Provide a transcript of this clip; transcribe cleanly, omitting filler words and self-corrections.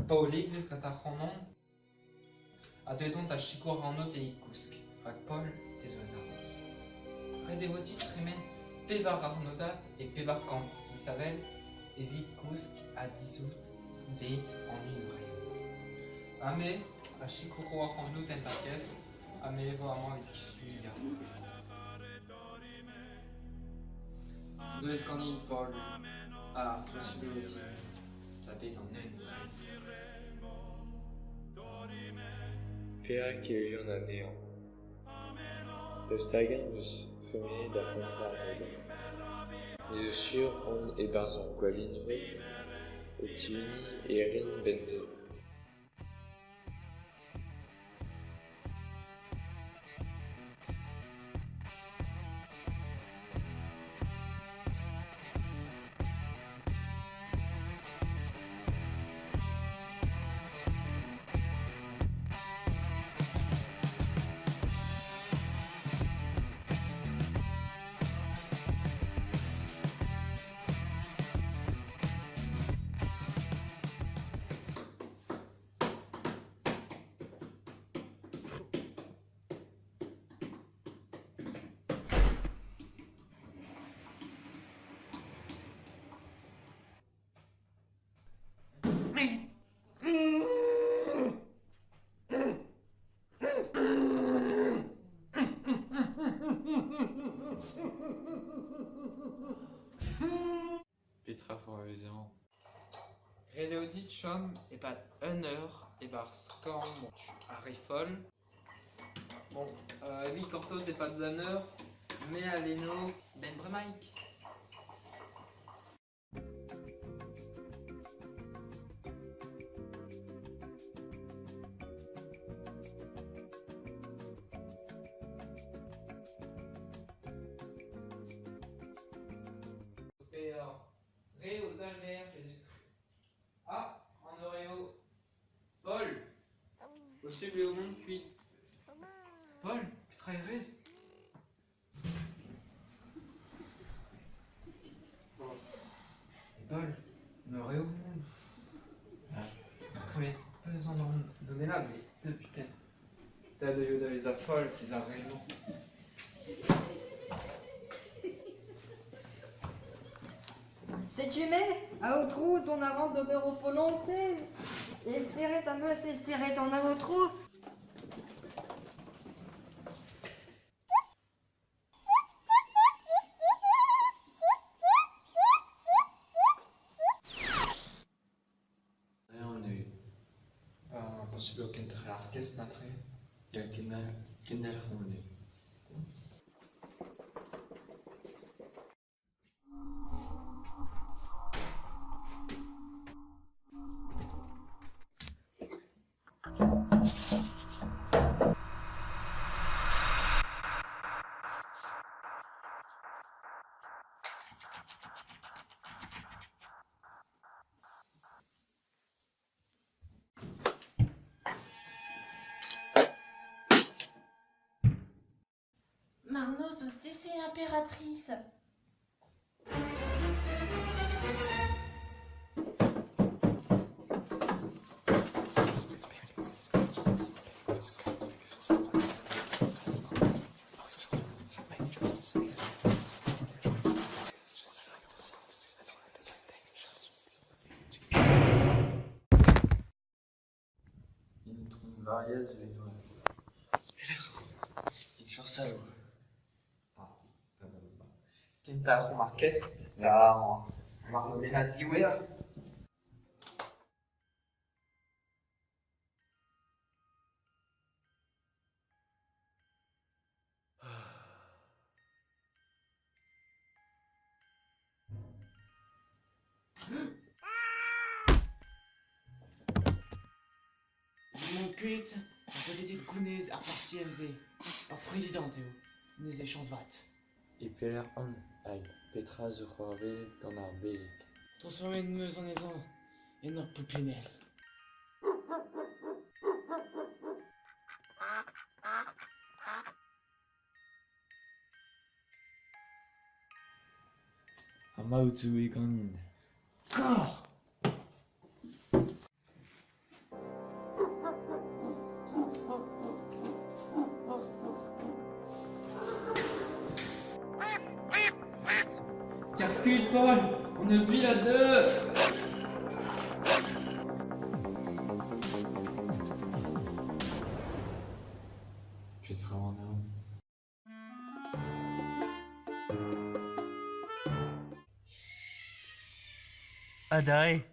Pauliblis katachonon, adeton ta chikorano te ikusk, rak Paul te zonamos. Redevoti tremen pevar arnodat et pevar camp savel, et vite kusk à 10 août de en une rayon. Ame, a chikoro arando tentakest, ame vraiment avec suya. Deux scandines Paul, a possibility, tapé dans une Pea kelion a néant. De stagens tremé da fonta arnoda. Ils sur on et barzon qualinve, et tiuni et rin benne. Petra forvezan. Redeodit chom et pas 1 heure et bar scam tu arifol. Bon, oui, Corto c'est pas de 1 heure, mais Aleno ben Bremaik. Ré aux Albert Jésus-Christ. Ah, en Oreo. Paul, au sub et au monde cuit. Paul, Petra et Rez. Et Paul, en Oreo au monde. Premier pesant dans le donner là, mais deux putain. T'as de Yoda les affoles, qu'ils a réellement. Si tu mets à autrou ton arrant de volonté, espérer ta meuse, espérer ton à autrou. Rien on est. Possible aucun très arquest n'attrait. Il y a kenel on est. Marnos, c'est l'impératrice. Une trompe varieuse les noises. Il sur ça, Tinta remarquest, là, en marmelade d'Iwer. Mon pute, la petite Gounez a parti Elze. Leur président, Théo. Nous échanges vat. Et Peller on, avec Petra zuchor vezit dans ar belik. Ton somme de meuse en aisant. Et notre poupinelle. Ama utsu e ganin. Corps! On est vit là-dedans. Je serai en avant. Adai,